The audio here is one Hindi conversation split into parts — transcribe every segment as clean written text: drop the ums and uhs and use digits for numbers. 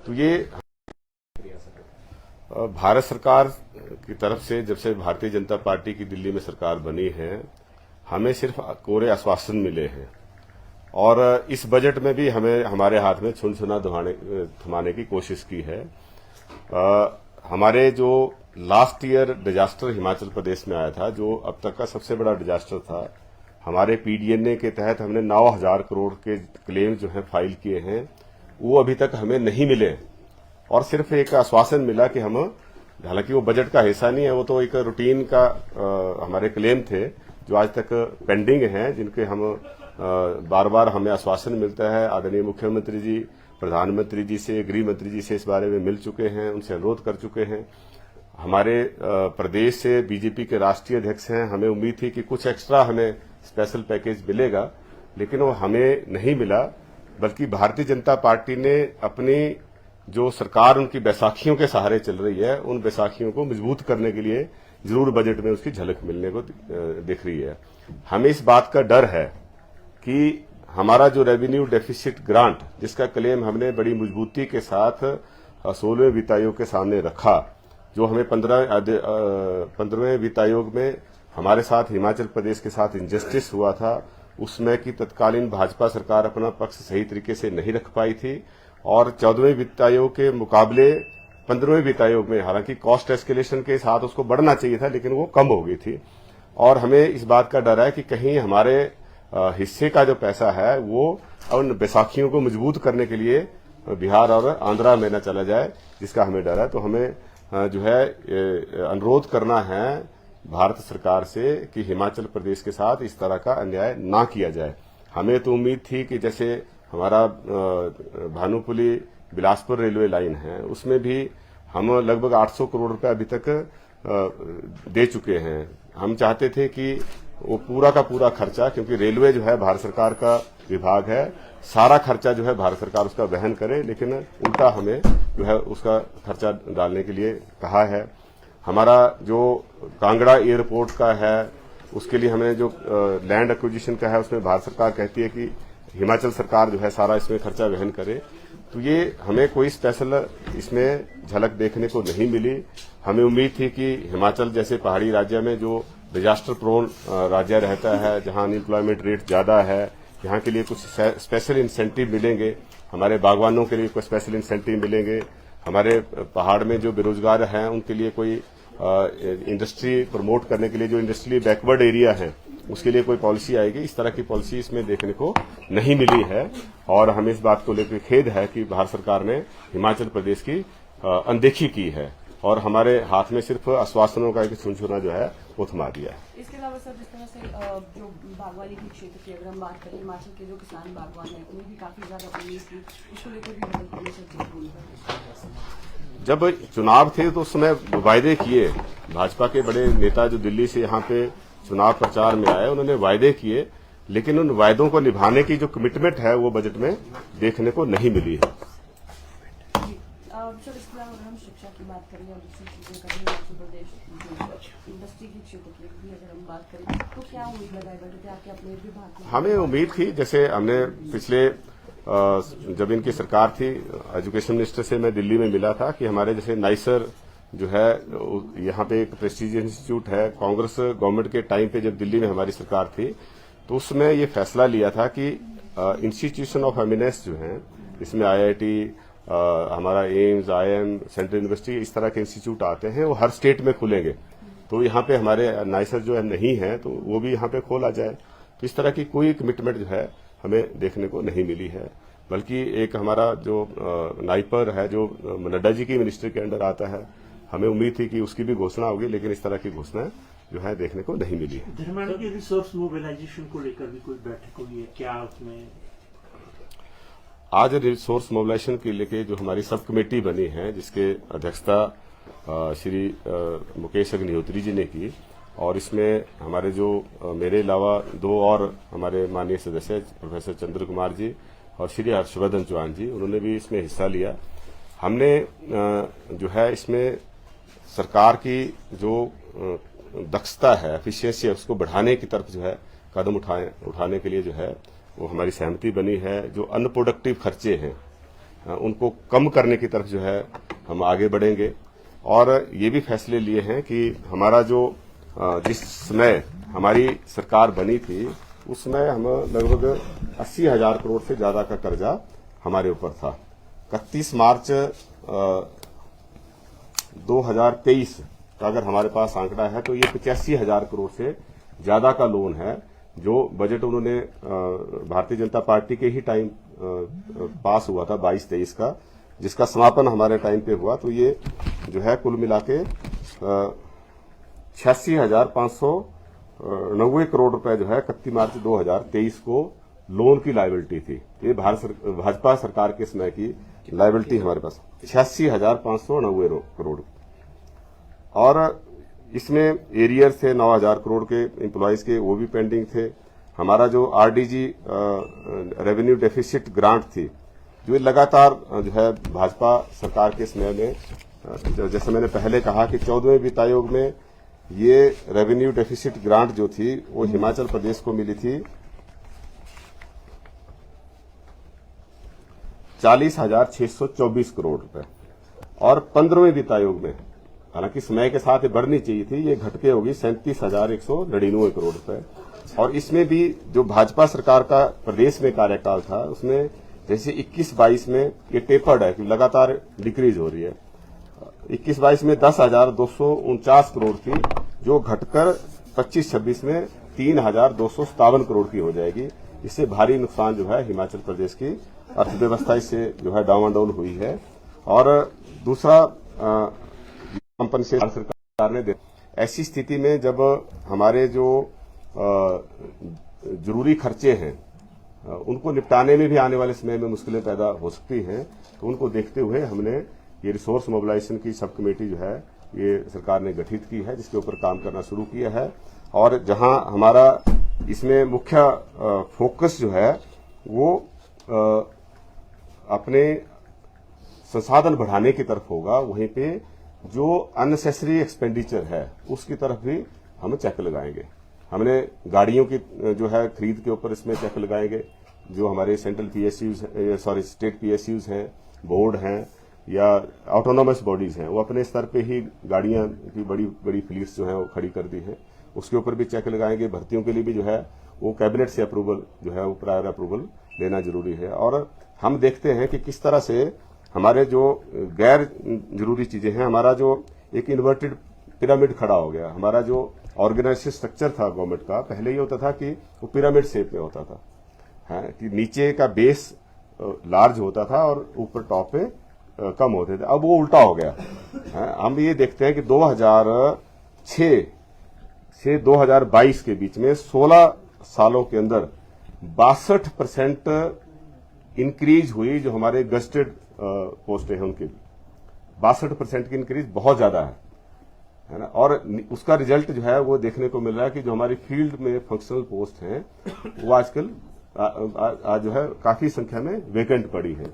तो ये भारत सरकार की तरफ से जब से भारतीय जनता पार्टी की दिल्ली में सरकार बनी है, हमें सिर्फ कोरे आश्वासन मिले हैं और इस बजट में भी हमें हमारे हाथ में छुनछुना थमाने की कोशिश की है। हमारे जो last year disaster Himachal Pradesh में आया था, जो अब तक का सबसे बड़ा डिजास्टर था, हमारे पीडीएनए के तहत हमने 9,000 करोड़ के क्लेम जो है फाइल किए हैं, वो अभी तक हमें नहीं मिले और सिर्फ एक आश्वासन मिला कि हम, हालांकि वो बजट का हिस्सा नहीं है, वो तो एक रूटीन का हमारे क्लेम थे जो आज तक पेंडिंग हैं, जिनके हम बार बार हमें आश्वासन मिलता है। आदरणीय मुख्यमंत्री जी, प्रधानमंत्री जी से, गृह मंत्री जी से इस बारे में मिल चुके हैं, उनसे अनुरोध कर चुके हैं। हमारे प्रदेश से बीजेपी के राष्ट्रीय अध्यक्ष हैं, हमें उम्मीद थी कि कुछ एक्स्ट्रा हमें स्पेशल पैकेज मिलेगा, लेकिन वो हमें नहीं मिला। बल्कि भारतीय जनता पार्टी ने अपनी जो सरकार उनकी बैसाखियों के सहारे चल रही है, उन बैसाखियों को मजबूत करने के लिए जरूर बजट में उसकी झलक मिलने को दिख रही है। हमें इस बात का डर है कि हमारा जो रेवेन्यू डेफिसिट ग्रांट, जिसका क्लेम हमने बड़ी मजबूती के साथ 16वें वित्त आयोग के सामने रखा, जो हमें 15वें वित्त आयोग में हमारे साथ हिमाचल प्रदेश के साथ इंजस्टिस हुआ था, उसमें कि तत्कालीन भाजपा सरकार अपना पक्ष सही तरीके से नहीं रख पाई थी और 14वें वित्त आयोग के मुकाबले 15वें वित्त आयोग में, हालांकि कॉस्ट एस्केलेशन के साथ उसको बढ़ना चाहिए था, लेकिन वो कम हो गई थी। और हमें इस बात का डर है कि कहीं हमारे हिस्से का जो पैसा है वो उन बैसाखियों को मजबूत करने के लिए बिहार और आंध्रा में न चला जाए, जिसका हमें डर है। तो हमें जो है अनुरोध करना है भारत सरकार से कि हिमाचल प्रदेश के साथ इस तरह का अन्याय ना किया जाए। हमें तो उम्मीद थी कि जैसे हमारा भानुपुली बिलासपुर रेलवे लाइन है, उसमें भी हम लगभग 800 करोड़ रुपए अभी तक दे चुके हैं। हम चाहते थे कि वो पूरा का पूरा खर्चा, क्योंकि रेलवे जो है भारत सरकार का विभाग है, सारा खर्चा जो है भारत सरकार उसका वहन करे, लेकिन उल्टा हमें जो है उसका खर्चा डालने के लिए कहा है। हमारा जो कांगड़ा एयरपोर्ट का है, उसके लिए हमें जो लैंड एक्विजिशन का है, उसमें भारत सरकार कहती है कि हिमाचल सरकार जो है सारा इसमें खर्चा वहन करे। तो ये हमें कोई स्पेशल इसमें झलक देखने को नहीं मिली। हमें उम्मीद थी कि हिमाचल जैसे पहाड़ी राज्य में जो डिजास्टर प्रोन राज्य रहता है, जहां अनएम्प्लॉयमेंट रेट ज्यादा है, यहाँ के लिए कुछ स्पेशल इंसेंटिव मिलेंगे, हमारे बागवानों के लिए कोई स्पेशल इंसेंटिव मिलेंगे, हमारे पहाड़ में जो बेरोजगार हैं उनके लिए कोई इंडस्ट्री प्रमोट करने के लिए जो इंडस्ट्रियली बैकवर्ड एरिया है उसके लिए कोई पॉलिसी आएगी। इस तरह की पॉलिसी इसमें देखने को नहीं मिली है और हमें इस बात को लेकर खेद है कि भारत सरकार ने हिमाचल प्रदेश की अनदेखी की है और हमारे हाथ में सिर्फ आश्वासनों का एक छुनछुना जो है वो थमा दिया है। इसके अलावा सर, जिस तरह से जो बागवानी के क्षेत्र की अगर हम बात करें, हिमाचल के जो किसान बागवान हैं उन्हें भी काफी ज्यादा उम्मीद थी, इसको लेकर भी बदल जब चुनाव थे तो उस समय वायदे किए, भाजपा के बड़े नेता जो दिल्ली से यहाँ पे चुनाव प्रचार में आए, उन्होंने वायदे किए, लेकिन उन वायदों को निभाने की जो कमिटमेंट है वो बजट में देखने को नहीं मिली है। सर, इसके अलावा अगर हम शिक्षा की बात करें या दूसरी चीजें करें, हिमाचल प्रदेश इंडस्ट्री के क्षेत्र की भी अगर हम बात करें, तो क्या उम्मीद लगाई बजट आपके अपने विभाग में? हमें उम्मीद थी, जैसे हमने पिछले जब इनकी सरकार थी, एजुकेशन मिनिस्टर से मैं दिल्ली में मिला था कि हमारे जैसे नाइसर जो है यहाँ पे एक प्रेस्टीजियस इंस्टीट्यूट है, कांग्रेस गवर्नमेंट के टाइम पे जब दिल्ली में हमारी सरकार थी तो उसमें ये फैसला लिया था कि इंस्टीट्यूशन ऑफ एमिनेंस जो है, इसमें आईआईटी, हमारा एम्स, आईएम, सेंट्रल यूनिवर्सिटी, इस तरह के इंस्टीट्यूट आते हैं, वो हर स्टेट में खुलेंगे। तो यहाँ पे हमारे नाइसर जो है नहीं है, तो वो भी यहाँ पे खोला जाए। तो इस तरह की कोई कमिटमेंट जो है हमें देखने को नहीं मिली है, बल्कि एक हमारा जो नाइपर है जो नड्डा जी की मिनिस्ट्री के अंडर आता है, हमें उम्मीद थी कि उसकी भी घोषणा होगी, लेकिन इस तरह की घोषणा जो है देखने को नहीं मिली है। धर्माणी के रिसोर्स मोबिलाइजेशन को लेकर भी कोई बैठक हुई है क्या उसमें? आज रिसोर्स मोबिलाइजेशन के लेके जो हमारी सब कमेटी बनी है, जिसके अध्यक्षता श्री मुकेश अग्निहोत्री जी ने की, और इसमें हमारे जो मेरे अलावा दो और हमारे माननीय सदस्य प्रोफेसर चंद्र कुमार जी और श्री हर्षवर्धन चौहान जी, उन्होंने भी इसमें हिस्सा लिया। हमने जो है इसमें सरकार की जो दक्षता है, एफिशिएंसी है, उसको बढ़ाने की तरफ जो है कदम उठाने के लिए जो है वो हमारी सहमति बनी है। जो अनप्रोडक्टिव खर्चे हैं, उनको कम करने की तरफ जो है हम आगे बढ़ेंगे। और ये भी फैसले लिए हैं कि हमारा जो जिस समय हमारी सरकार बनी थी उस समय हम लगभग 80,000 करोड़ से ज्यादा का कर्जा हमारे ऊपर था। 31 मार्च 2023 का अगर हमारे पास आंकड़ा है तो ये 85,000 करोड़ से ज्यादा का लोन है, जो बजट उन्होंने भारतीय जनता पार्टी के ही टाइम पास हुआ था 22-23 का, जिसका समापन हमारे टाइम पे हुआ। तो ये जो है कुल मिला के 86,590 करोड़ रुपए जो है 31 मार्च 2023 को लोन की लायबिलिटी थी। ये भाजपा सरकार के समय की लायबिलिटी हमारे पास 86,590 करोड़। और इसमें एरियर थे 9,000 करोड़ के एम्प्लॉयज के, वो भी पेंडिंग थे। हमारा जो आरडीजी रेवेन्यू डेफिसिट ग्रांट थी, जो लगातार जो है भाजपा सरकार के समय में, जैसे मैंने पहले कहा कि 14वें वित्त आयोग में ये रेवेन्यू डेफिसिट ग्रांट जो थी वो हिमाचल प्रदेश को मिली थी 40,624 करोड़ रुपए। और 15वें वित्त आयोग में, हालांकि समय के साथ ये बढ़नी चाहिए थी, ये घटके होगी 37,199 करोड़ रुपए। और इसमें भी जो भाजपा सरकार का प्रदेश में कार्यकाल था उसमें जैसे 21-22 में ये टेपर्ड है कि लगातार डिक्रीज हो रही है। 21-22 में 10,249 करोड़ थी, जो घटकर 25-26 में 3,257 करोड़ की हो जाएगी। इससे भारी नुकसान जो है हिमाचल प्रदेश की अर्थव्यवस्था इससे जो है डावाडोल हुई है। और दूसरा कंपनसेशन सरकार ने दे, ऐसी स्थिति में जब हमारे जो जरूरी खर्चे हैं उनको निपटाने में भी आने वाले समय में मुश्किलें पैदा हो सकती हैं, तो उनको देखते हुए हमने ये रिसोर्स मोबिलाइजेशन की सब कमेटी जो है ये सरकार ने गठित की है, जिसके ऊपर काम करना शुरू किया है। और जहां हमारा इसमें मुख्य फोकस जो है वो अपने संसाधन बढ़ाने की तरफ होगा, वहीं पे जो अननेसेसरी एक्सपेंडिचर है उसकी तरफ भी हम चेक लगाएंगे। हमने गाड़ियों की जो है खरीद के ऊपर इसमें चेक लगाएंगे। जो हमारे सेंट्रल स्टेट पीएसयूज हैं, बोर्ड हैं या ऑटोनोमस बॉडीज हैं, वो अपने स्तर पे ही गाड़ियां की बड़ी बड़ी फ्लीट्स जो है वो खड़ी कर दी है, उसके ऊपर भी चेक लगाएंगे। भर्तियों के लिए भी जो है वो कैबिनेट से अप्रूवल जो है वो प्रायर अप्रूवल लेना जरूरी है। और हम देखते हैं कि किस तरह से हमारे जो गैर जरूरी चीजें हैं, हमारा जो एक इन्वर्टेड पिरामिड खड़ा हो गया। हमारा जो ऑर्गेनाइजेशन स्ट्रक्चर था गवर्नमेंट का, पहले ये होता था कि वो पिरामिड शेप में होता था, है कि नीचे का बेस लार्ज होता था और ऊपर टॉप पे कम होते थे। अब वो उल्टा हो गया है। हम ये देखते हैं कि 2006 से 2022 के बीच में 16 सालों के अंदर 62% इंक्रीज हुई जो हमारे गस्टेड पोस्टें हैं उनकी। 62% की इंक्रीज बहुत ज्यादा है ना। और उसका रिजल्ट जो है वो देखने को मिल रहा है कि जो हमारी फील्ड में फंक्शनल पोस्ट हैं वो आजकल आज जो है काफी संख्या में वेकेंट पड़ी है।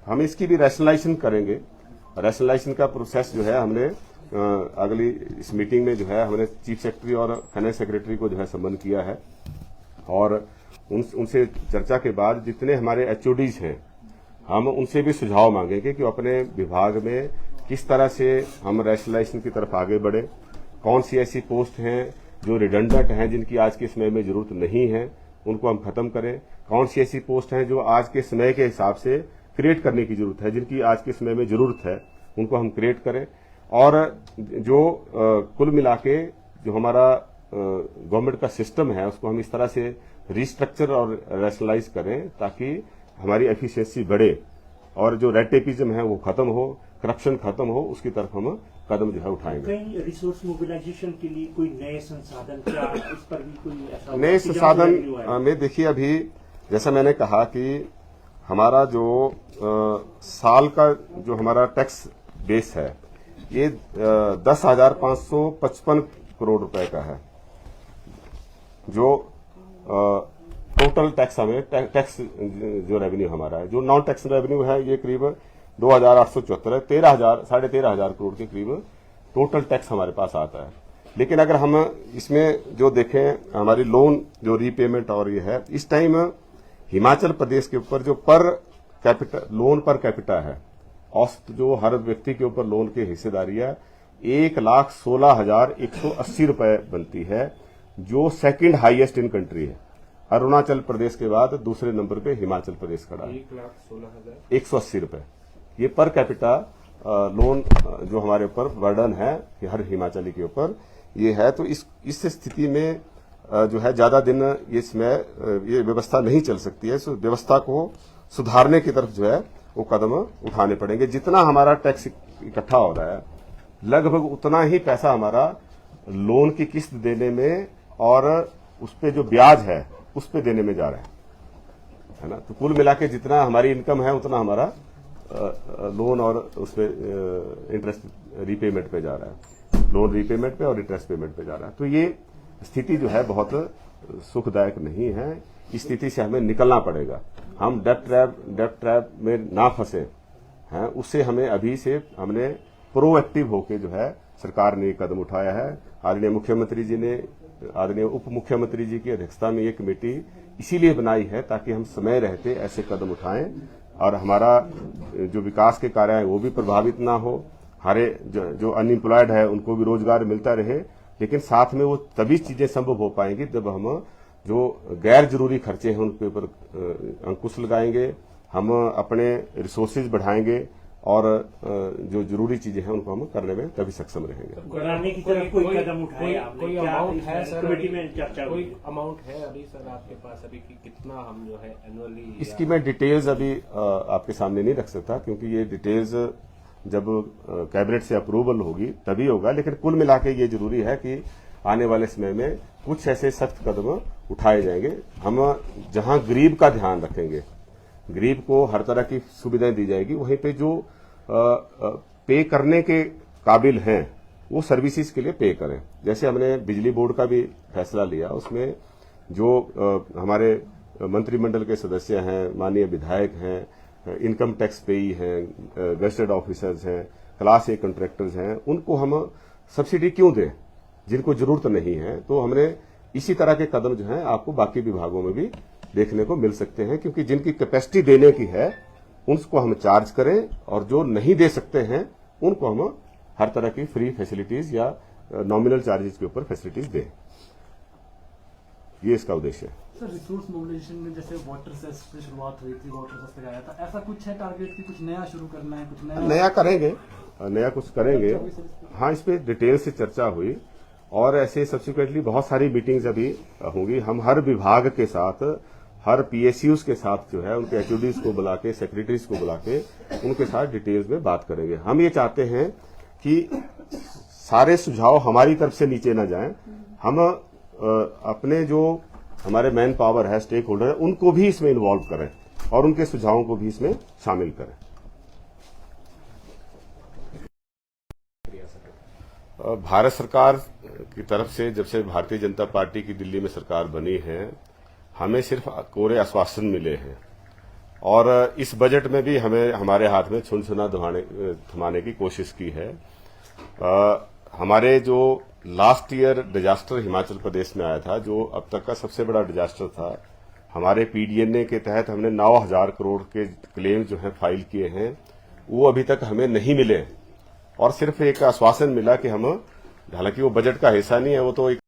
हम इसकी भी रैशनलाइजेशन करेंगे। रैशनलाइजेशन का प्रोसेस जो है हमने अगली इस मीटिंग में जो है हमने चीफ सेक्रेटरी और फाइनेंस सेक्रेटरी को जो है सम्मन किया है। और उनसे चर्चा के बाद जितने हमारे एचओडीज हैं हम उनसे भी सुझाव मांगेंगे कि अपने विभाग में किस तरह से हम रैशनलाइजेशन की तरफ आगे बढ़े। कौन सी ऐसी पोस्ट हैं जो रिडंडेंट हैं, जिनकी आज के समय में जरूरत नहीं है, उनको हम खत्म करें। कौन सी ऐसी पोस्ट हैं जो आज के समय के हिसाब से क्रिएट करने की जरूरत है, जिनकी आज के समय में जरूरत है, उनको हम क्रिएट करें। और जो कुल मिला के जो हमारा गवर्नमेंट का सिस्टम है उसको हम इस तरह से रिस्ट्रक्चर और रैशनलाइज करें ताकि हमारी एफिशिएंसी बढ़े और जो रेड टेपिज्म है वो खत्म हो, करप्शन खत्म हो, उसकी तरफ हम कदम जो है उठाएंगे। कहीं रिसोर्स मोबिलाइजेशन के लिए कोई नए संसाधन, क्या इस पर भी कोई ऐसा नए संसाधन में देखिए, अभी जैसा मैंने कहा कि हमारा जो साल का जो हमारा टैक्स बेस है ये 10,555 करोड़ रुपए का है। जो टोटल टैक्स हमें टैक्स जो रेवेन्यू हमारा है, जो नॉन टैक्स रेवेन्यू है ये करीब 2,874 है। 13,000 करोड़ के करीब टोटल टैक्स हमारे पास आता है। लेकिन अगर हम इसमें जो देखें हमारी लोन जो रीपेमेंट और ये है, इस टाइम हिमाचल प्रदेश के ऊपर जो पर लोन पर कैपिटा है, औसत जो हर व्यक्ति के ऊपर लोन की हिस्सेदारी है 1,16,180 रुपए बनती है, जो सेकंड हाईएस्ट इन कंट्री है। अरुणाचल प्रदेश के बाद दूसरे नंबर पे हिमाचल प्रदेश खड़ा है। 1,16,180 रुपए ये पर कैपिटा लोन जो हमारे ऊपर बर्डन है हर हिमाचली के ऊपर ये है। तो इस स्थिति में जो है ज्यादा दिन ये व्यवस्था नहीं चल सकती है। व्यवस्था को सुधारने की तरफ जो है वो कदम उठाने पड़ेंगे। जितना हमारा टैक्स इकट्ठा हो रहा है लगभग उतना ही पैसा हमारा लोन की किस्त देने में और उस पे जो ब्याज है उस पे देने में जा रहा है ना। तो कुल मिला के जितना हमारी इनकम है उतना हमारा लोन और उस पे इंटरेस्ट रीपेमेंट पे जा रहा है, लोन रीपेमेंट पे और इंटरेस्ट पेमेंट पे जा रहा है। तो ये स्थिति जो है बहुत सुखदायक नहीं है। इस स्थिति से हमें निकलना पड़ेगा। हम डेट ट्रैप में ना फंसे हैं, उससे हमें अभी से हमने प्रोएक्टिव होके जो है सरकार ने कदम उठाया है। आदरणीय मुख्यमंत्री जी ने आदरणीय उप मुख्यमंत्री जी की अध्यक्षता में ये कमेटी इसीलिए बनाई है ताकि हम समय रहते ऐसे कदम उठाएं और हमारा जो विकास के कार्य है वो भी प्रभावित ना हो, हमारे जो अनएम्प्लॉयड है उनको भी रोजगार मिलता रहे। लेकिन साथ में वो तभी चीजें संभव हो पाएंगी जब हम जो गैर जरूरी खर्चे हैं उनके ऊपर अंकुश लगाएंगे, हम अपने रिसोर्सेज बढ़ाएंगे और जो जरूरी चीजें हैं उनको हम करने में तभी सक्षम रहेंगे। बढ़ाने की तरफ कोई कदम उठाए आपने? कोई अमाउंट है सर? कमेटी में चर्चा कोई अमाउंट है अभी सर आपके पास अभी कि कितना हम जो है एनुअली? इसकी मैं डिटेल्स अभी आपके सामने नहीं रख सकता क्योंकि ये डिटेल्स जब कैबिनेट से अप्रूवल होगी तभी होगा। लेकिन कुल मिला के ये जरूरी है कि आने वाले समय में कुछ ऐसे सख्त कदम उठाए जाएंगे। हम जहां गरीब का ध्यान रखेंगे, गरीब को हर तरह की सुविधाएं दी जाएगी, वहीं पे जो पे करने के काबिल हैं वो सर्विसेज के लिए पे करें। जैसे हमने बिजली बोर्ड का भी फैसला लिया, उसमें जो हमारे मंत्रिमंडल के सदस्य हैं, माननीय विधायक हैं, इनकम टैक्स पेई हैं, गजेटेड ऑफिसर्स हैं, क्लास ए कॉन्ट्रैक्टर्स हैं, उनको हम सब्सिडी क्यों दें जिनको जरूरत नहीं है। तो हमने इसी तरह के कदम जो हैं आपको बाकी विभागों में भी देखने को मिल सकते हैं, क्योंकि जिनकी कैपेसिटी देने की है उनको हम चार्ज करें और जो नहीं दे सकते हैं उनको हम हर तरह की फ्री फैसिलिटीज या नॉमिनल चार्जेस के ऊपर फैसिलिटीज दें। ये इसका उद्देश्य है। सर, रिसोर्स मोबिलाइजेशन में जैसे वाटर सेस से शुरुआत हुई थी, वाटर सेस लगाया था, ऐसा कुछ है टारगेट की कुछ नया शुरू करना है? कुछ नया करेंगे, नया कुछ करेंगे। हाँ, इस पे डिटेल से चर्चा हुई और ऐसे सब्सिक्वेंटली बहुत सारी मीटिंग्स अभी होंगी। हम हर विभाग के साथ, हर पीएसयूज के साथ जो है उनके एचओडीज को बुला के, सेक्रेटरीज को बुला के उनके साथ डिटेल्स में बात करेंगे। हम ये चाहते हैं कि सारे सुझाव हमारी तरफ से नीचे न जाएं, हम अपने जो हमारे मैन पावर है, स्टेक होल्डर है, उनको भी इसमें इन्वॉल्व करें और उनके सुझावों को भी इसमें शामिल करें। भारत सरकार की तरफ से जब से भारतीय जनता पार्टी की दिल्ली में सरकार बनी है, हमें सिर्फ कोरे आश्वासन मिले हैं और इस बजट में भी हमें हमारे हाथ में छुनछुना थमाने की कोशिश की है। हमारे जो last year disaster Himachal Pradesh में आया था, जो अब तक का सबसे बड़ा डिजास्टर था, हमारे पीडीएनए के तहत हमने 9,000 करोड़ के क्लेम जो है फाइल किए हैं, वो अभी तक हमें नहीं मिले और सिर्फ एक आश्वासन मिला कि हम, हालांकि वो बजट का हिस्सा नहीं है, वो तो एक